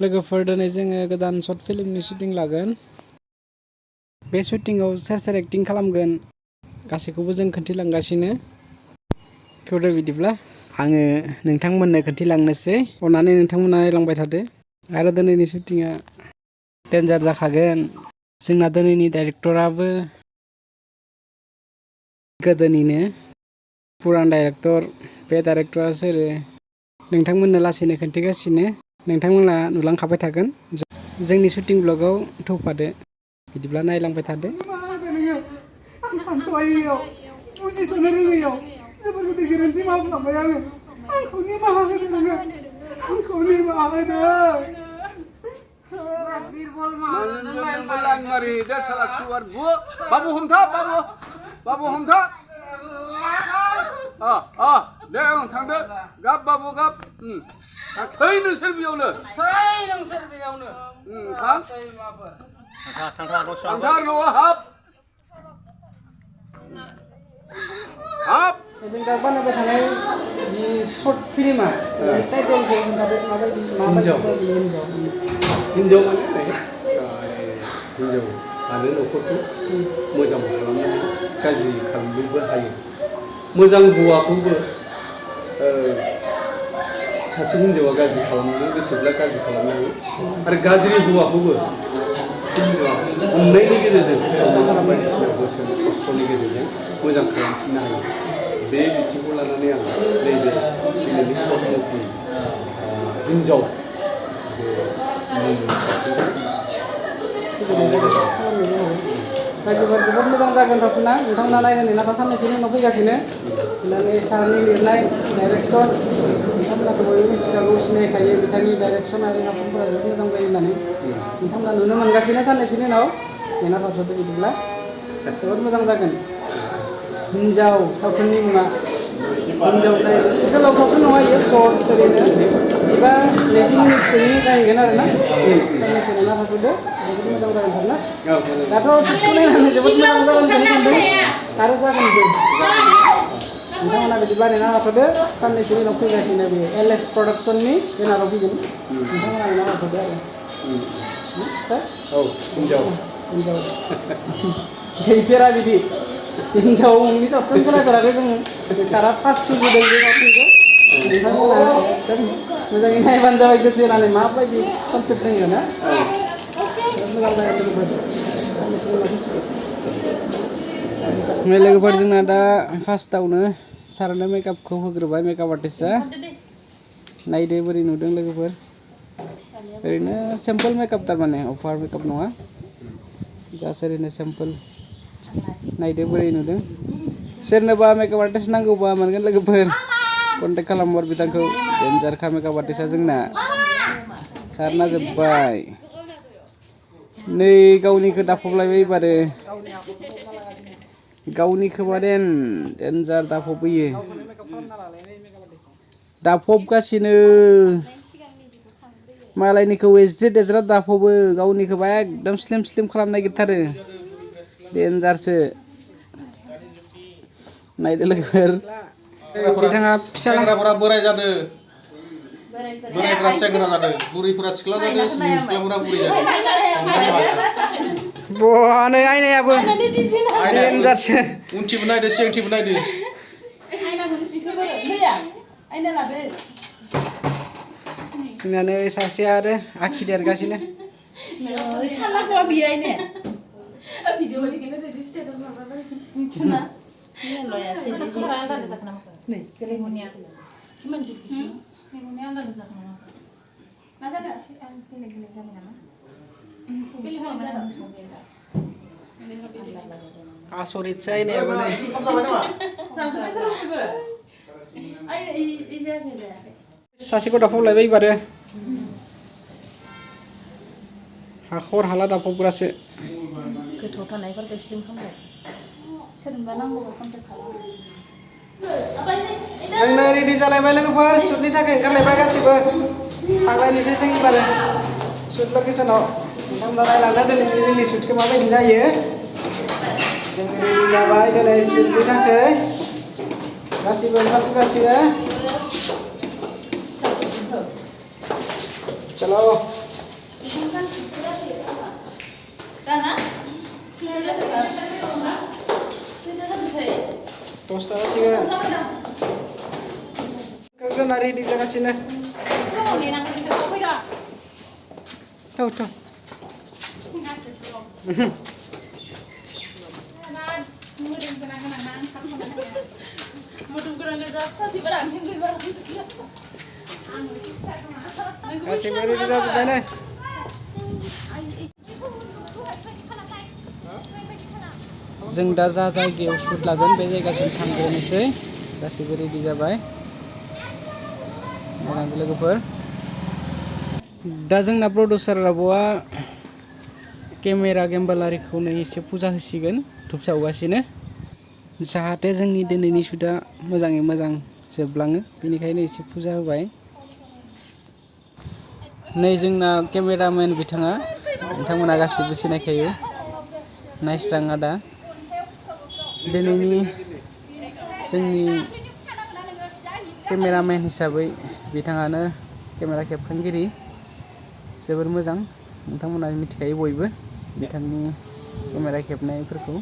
लोगोफोर दिनै जोङो गोदान शर्ट फिल्मनि शुटिं लागोन। बे शुटिंआव सोर सोर एक्टिं खालामगोन गासैखौबो जों खोन्थिलांगासिनो। थौदो बिदिब्ला आङो नोंथांमोननो खोन्थिलांनोसै। अननानै नोंथांमोना नायलांबाय थादो। आरो दिनैनि शुटिंआ डेन्जार जाखागोन। जोंना दिनैनि डाइरेक्टराबो गोदोनिनो पुरान डाइरेक्टर। बे डाइरेक्टरा सोर नोंथांमोननो लासैनो खोन्थिगासिनो। नोंथांमोना नुलांखाबाय थागोन। जोंनि शुटिं ब्लगाव थौफादो। बिदिब्ला नायलांबाय थादो। आं सानस'हायैयाव बुजिस'नो रोङैयाव जोबोर गिदिर गोरोन्थि मावफ्लांबाय आङो। आंखौ निमाहा होदो नोङो। आंखौ निमाहा होदो। बाबु हमथा बाबु हमथा दे आं थांदो गाब बाबु गाब थै नोंसोर बेयावनो थांथार न'आव हाब जों दा बानायबाय थानाय जि शर्ट फिल्मा टाइटेलखौ खोन्थादो माबायदि हिन्जाव माने हिन्जाव आरो न'खरखौ मोजां खालामनो हायो, गाज्रि खालामनोबो हायो। मोजां हौवाखौबो सासे हिन्जावा गाज्रि खालामनो गोसोब्ला गाज्रि खालामनो हायो आरो गाज्रि हौवाखौबो अननायनि गेजेरजों बायदिसिना बोसोन खस्थ'नि गेजेरजों मोजां खालामफिननो हायो। बे बिथिंखौ लानानै आं नैबे दिनैनि शर्ट मुभि हिन्जाव जोबोद मोजां जागोन सावथुना। नोंथांमोना नायनो नेना साननैसोनि उनाव फैगासिनो। जोंना सारनि लिरनाय डाइरेक्सन नोंथांमोनाथ' बयबो मिथिखागौ, सिनायखायो। बिथांनि डाइरेक्सन आरो सावथुनफोरा जोबोद मोजां जायो होननानै नोंथांमोना नुनो मोनगासिनो साननैसोनि उनाव। नेना थाथ'दो बिदिब्ला जोबोद मोजां जागोन। हिन्जाव सावथुननि मुङा हिन्जाव जायो। गोलाव सावथुन नङा इयो, शर्ट ओरैनो 15-20 मिनिटसोनि जाहैगोन आरो ना। साननैसो नेना थाथ'दो, जोबोद मोजां जागोन सार ना। दाथ' शर्टखौ नायनानै जोबोद मोजां जागोनखौनो सानदों आरो जागोनबो। नोंथांमोना बिदिब्ला नेना थाथ'दो। साननैसोनि उनाव फैगासिनो बेयो LS प्रडाक्सननि बेनाराव फैगोन। नोंथांमोना नेना थाथ'दो आरो सार। हिन्जाव गैफेरा बिदि हिन्जावनि सावथुन फरायफेराखै जोङो। सारा फार्स्ट सुजुदों बे सावथुनखौ। नोंथांमोना मोजाङै नायबानो जाबाय गोसो होनानै माबायदि कनसेप्ट दङ ना। मोजां जागोन लोगोफोर। जोंना दा फार्स्टआवनो सारनो मेकआपखौ होग्रोबाय मेकआप आर्टिस्टआ। नायदो बोरै नुदों लोगोफोर। ओरैनो सिम्पोल मेकआप थारमाने अभार मेकआप नङा, जास्ट ओरैनो सिम्पोल। नायदो बोरै नुदों। सोरनोबा मेकआप आर्टिस्ट नांगौबा मोनगोन लोगोफोर। कन्टेक्ट खालामहर बिथांखौ। डेन्जारखा मेकआप आर्टिस्टआ जोंना। सारना जोब्बाय। नै गावनिखौ दाफबलायबाय एबारो। गावनिखौबा डेन्जार दाफबबोयो। दाफबगासिनो मालायनिखौ एज्राद दाफबो, गावनिखौबा एकदम स्लिम खालामनो नागिरथारो। डेन्जारसो। नायदो लोगोफोर। बिथाङा सेंग्राफोरा बोराय जादों, बोरायफोरा सेंग्रा जादों, बुरैफोरा सिख्ला जादों, सिख्लाफोरा बुरै जादों। नै आयनायाबो डेन्जारसो। उनथिबो नायदो सिगांथिबो नायदो। जोंना नै सासे आरो आखि देरगासिनो। आसरितसो आयनायाबो नै। सासेखौ दाफबलायबाय एबारो। हाखर हाला दाफबग्रासो। गोथाव थानायफोरखौ स्लिम खालामबाय। सोरनोबा नांगौबा कन्टेक्ट खालाम। जोंनो रेडि जालायबाय लोगोफोर। शुटनि थाखाय ओंखारलायबाय गासिबो। थांलायनोसै जों एबारो शुट लकेसनाव। नोंथांमोना नायलांदो दिनैनि जोंनि शुटखौ माबायदि जायो। जों रेडि जाबाय दिनै शुटनि थाखाय। गासिबो ओंखारजोबगासिनो। चलो। दसथा जासिगोन गोग्रोना रेडि जागासिनो थौ थौ गासैबो रेडि जाजोब्बाय नै जों दा जा जायगायाव शुट लागोन बे जायगासिम थांग्रोनोसै गासैबो रेडि जाबाय मोजां लोगोफोर दा जोंना प्रडिउसार राब'आ केमेरा गेम्बालारिखौ नै एसे फुजा होसिगोन धुप सावगासिनो जाहाथे जोंनि दिनैनि शुटआ मोजाङै मोजां जोबलाङो बेनिखायनो एसे फुजा होबाय नै जोंना केमेरामेन बिथाङा नोंथांमोना गासिबो सिनायखायो नायस्रां आदा दिनैनि जोंनि केमेरामेन हिसाबै बिथाङानो केमेरा खेबखांगिरि जोबोर मोजां नोंथांमोना मिथिखायो बयबो बिथांनि केमेरा खेबनायफोरखौ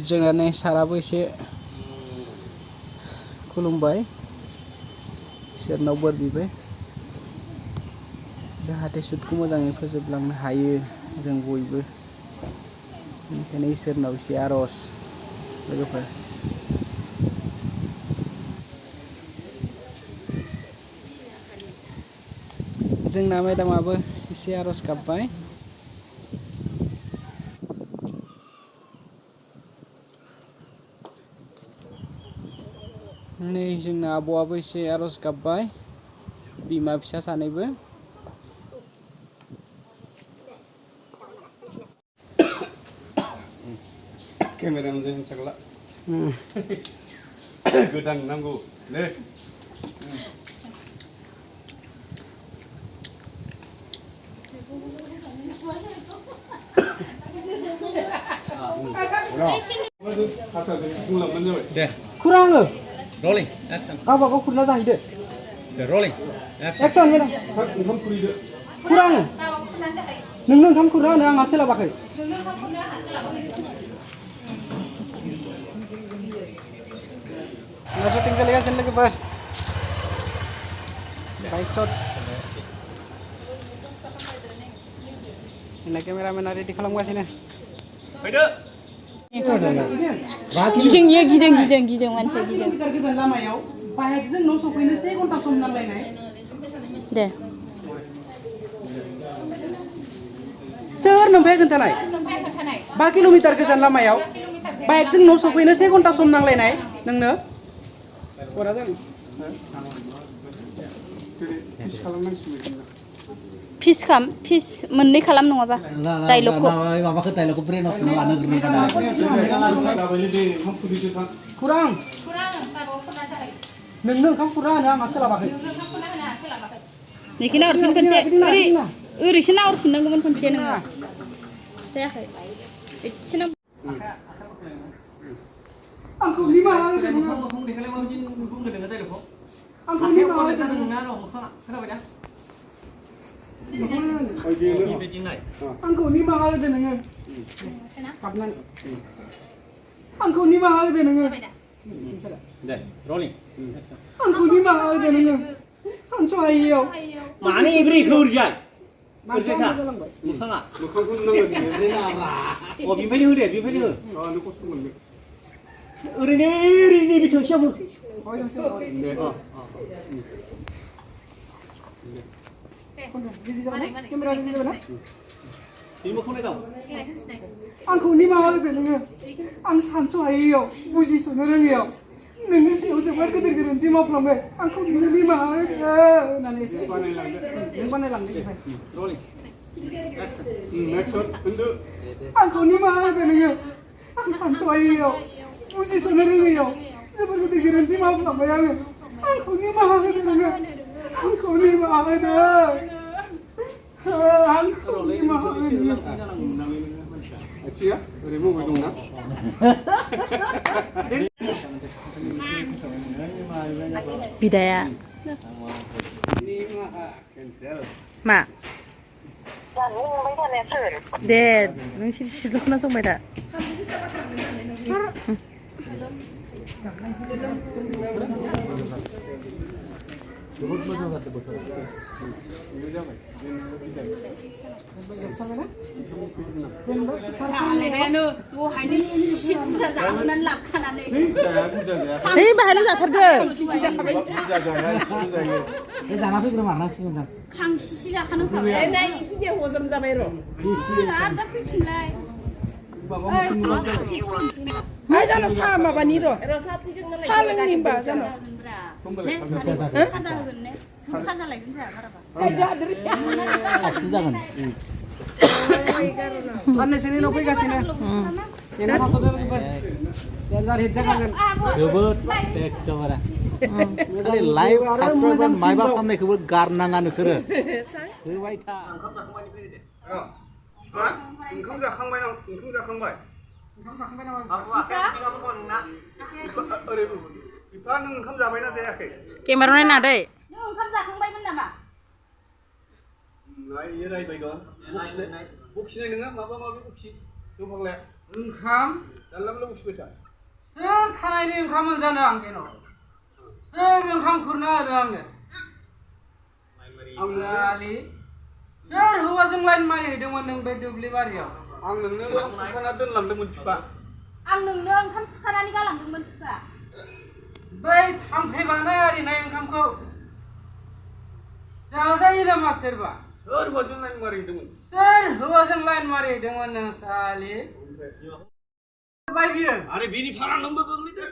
जोंहा नै साराबो एसे खुलुमबाय इसोरनाव बोर बिबाय जाहाथे शुटखौ मोजाङै फोजोबलांनो हायो जों बयबो बेनिखायनो इसोरनाव एसे आर'ज लोगोफोर जोंना मेडामाबो एसे आर'ज गाबबाय नै जोंना आब'आबो एसे आर'ज गाबबाय बिमा फिसा सानैबो केमेरामेनजों सागला गोदान नांगौ दे दे खुरा आङो rolling action गावबा गाव खुरना जाहैदो दे rolling action एक्सन मेडाम ओंखाम खुरैदो खुरा आङो नोंनो ओंखाम खुरना होनो आंहा सोलाबाखै ना शुटिं सोलिगासिनो लोगोफोर बाइक शट ना केमेरामेना रेडि खालामगासिनो फैदो गिदों मानसिया गिदों किल'मिटार गोजान लामायाव बाइकजों न' सफैनो 1 घन्टा सम नांलायनाय दे सोर नोमफाया खोन्थानाय 5 किल'मिटार गोजान लामायाव बाइकजों न' सफैनो 1 घन्टा सम नांलायनाय नोंनो अरा जानो फिस मोननै खालाम नङाबा डायलगखौ माबाखौ डायलगखौ ब्रेनाव सोना लानो गोनां खुरां नोंनो ओंखाम खुरना होनो आंहा सोलाबाखै बेखौनो हरफिन खनसे ओरैसो नाहरफिननांगौमोन खनसे नोङो जायाखै एसे ना आंखौ निमाहा होदो नोङो आंखौ निमाहा होदो नोङो आंखौ निमाहा होदो नोङो आंखौ निमाहा होदो नोङो दे rolling आंखौ निमाहा होदो नोङो सानस'हायैयाव माने इब्रिखौ ओरैजाय ओरैजाय मोखाङा मोखांखौ नांगौ अ बिनिफ्रायनो होदे बिनिफ्रायनो हो नों खस्थ' मोनगोन ओरैनो बिथिंसेयाव हो दे केमेरा रेडि जाबाय ना बे मोखांनाय दं आंखौ निमाहा होदो नोङो आं सानस'हायैयाव बुजिस'नो रोङैयाव नोंनि सायाव जोबोद गिदिर गोरोन्थि मावफ्लांबाय आंखौ नोङो निमाहा होदो होननानै एसे नों बानायलांदो ओमफ्राय rolling action next shot होनदो आंखौ निमाहा होदो नोङो आं सानस'हायैयाव बुजिस'नो रोङैयाव जोबोद गिदिर गोरोन्थि मावफ्लांबाय आंखौ निमाहा होदो नोङो आंखौ निमाहा होदो आंखौ निमाहा होदो आथिया ओरै मावबाय दंना बिदाया मा दे नों सिरिल' खोनासंबाय दा जोबोद मोजां जादों बोथोरा जाबाय जालायबायानो दहायनो इसे बुरजा जाहोनानै लाबखानानै जाया बाहायनो जाथारदों बुरजा जाया एसेल' जायो जाना फैग्रो मानांसिगोन जों खांसिसि जाखानो होखाबाय नाय इखिनिया हजम जाबाय र' आरो दा फैफिनलाय आइ जानो सा माबानि र' सा लोंनि होमबा जानो खाजा होगोन ने खाजा लायगोन जोंहा बाराबा साननैसोनि उनाव फैगासिनो नेना थाथ'दो लोगोफोर देन्जार हिट जाखागोन जोबोद एखेबारे लाइभ साबस्क्राइबार माइबा खालामनायखौबो गारनाङा नोंसोरो होबाय था ओंखाम जाखांबाय नामा ओंखाम जाखांबाय ओरै बिफा नों ओंखाम जाबायना जायाखै केमेरा नायना दै नों ओंखाम जाखांबायमोन नामा नाय रायबाय दं बखिनाय नोङा माबा माबि बखि जौ फाग्लाया ओंखाम जानला मोनला बखिबाय था सोर थानायनि ओंखाम मोनजानो आं बेनाव सोर ओंखाम खुरना होदों आंनो आंलालि सोर हौवाजों लाइन मारिहैदोंमोन नों बे दुब्लि बारियाव आं नोंनो ओंखामना दोनलांदोंमोन बिफा आं नोंनो ओंखाम खुखानानै गालांदोंमोन बिफा बै थाम्फै बानाय आरिनाय ओंखामखौ जाजायो नामा सोरबा सोर हौवाजों लाइन मारिहैदोंमोन सोर हौवाजों लाइन मारिहैदोंमोन नों सालि बाय बियो आरो बिनि फारा नोंबो गोग्लैदों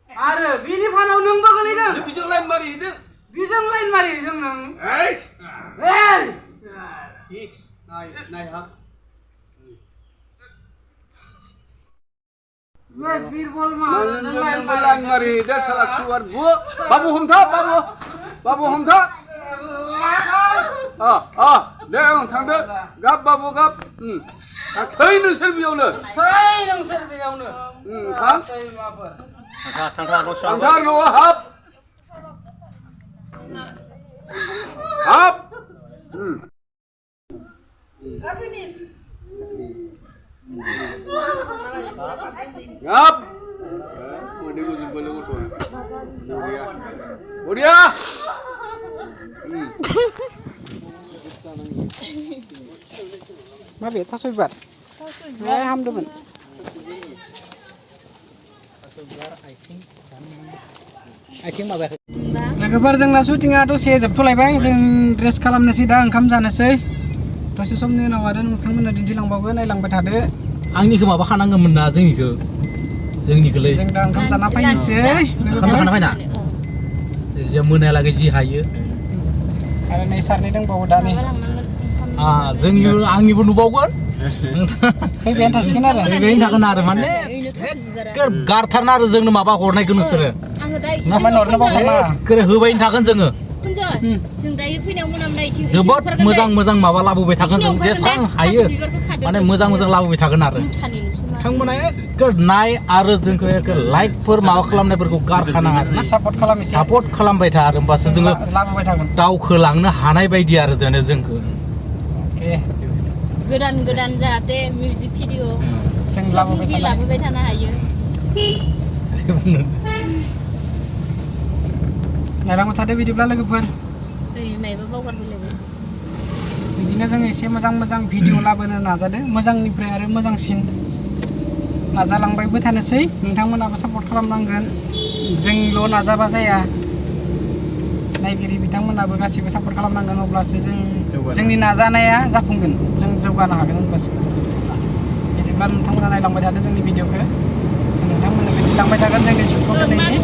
आरो बिनि फानाव नोंबो गोलैदों बिजों लाइन मारिहैदों बिजों लाइन मारिहैदों नों एइ फिक्स नाय हा बै बिरबल मा लाइन मारिहैदों साला सुवार गु बाबु हमथा बाबु हमथा दे आं थांदो गाब बाबु गाब थै नोंसोर बेयावनो थांथार न'आव हाब गाब मोदै गुजोबबायलै गथ'आ बरिया माबे थास' बिबार हामदोंमोन आथिं माबायाखै लोगोफोर जोंना शुटिंआ दसे जोबथ'लायबाय जों ड्रेस खालामनोसै दा ओंखाम जानोसै दसे समनि उनाव आरो नोंथांमोननो दिन्थिलांबावगोन नायलांबाय थादो आंनिखौ माबा खानांगौमोन ना जोंनिखौलाय जों दा ओंखाम जाना फैनोसै ओंखाम जाखाना फैना जे मोनायालागै जि हायो आरो नै सारनै दंबावो दा नै आंनिबो नुबावगोन फैबायानो थासिगोन आरो फैबायानो थागोन आरो माने गारथारना आरो जोंनो माबा हरनायखौ नोंसोरो हरनो बावथारना होबायनो थागोन जोङो जों दायो फैनायाव मोनामनाय जोबोद मोजां माबा लाबोबाय थागोन जों जेसां हायो माने मोजां लाबोबाय थागोन आरो बिथांमोना नाय आरो जोंखौ लाइकफोर माबा खालामनायफोरखौ गारखानाङा आरो सापर्ट खालामबाय था आरो होमबासो जोङो लाबोबाय थागोन दावखोलांनो हानाय बायदि आरो जोंखौ गोदान जाहाथे मिउजिक भिडिअ जों लाबोबाय थानो हायो नायलांबाय थादो बिदिब्ला लोगोफोर मायबा बावगारबोलायबाय बिदिनो जों एसे मोजां भिडिअ लाबोनो नाजादो मोजांनिफ्राय आरो मोजांसिन नाजालांबायबो थानोसै नोंथांमोनाबो सापर्ट खालामनांगोन जोंल' नाजाबा जाया नायगिरि बिथांमोनाबो गासिबो सापर्ट खालामनांगोन अब्लासो जोंनि नाजानाया जाफुंगोन जों जौगानो हागोन होनबासो बिदिब्ला नोंथांमोना नायलांबाय थादो जोंनि भिडिअखौ जों नोंथांमोननो दिन्थिलांबाय थागोन जोंनि शुटखौ दिनैनि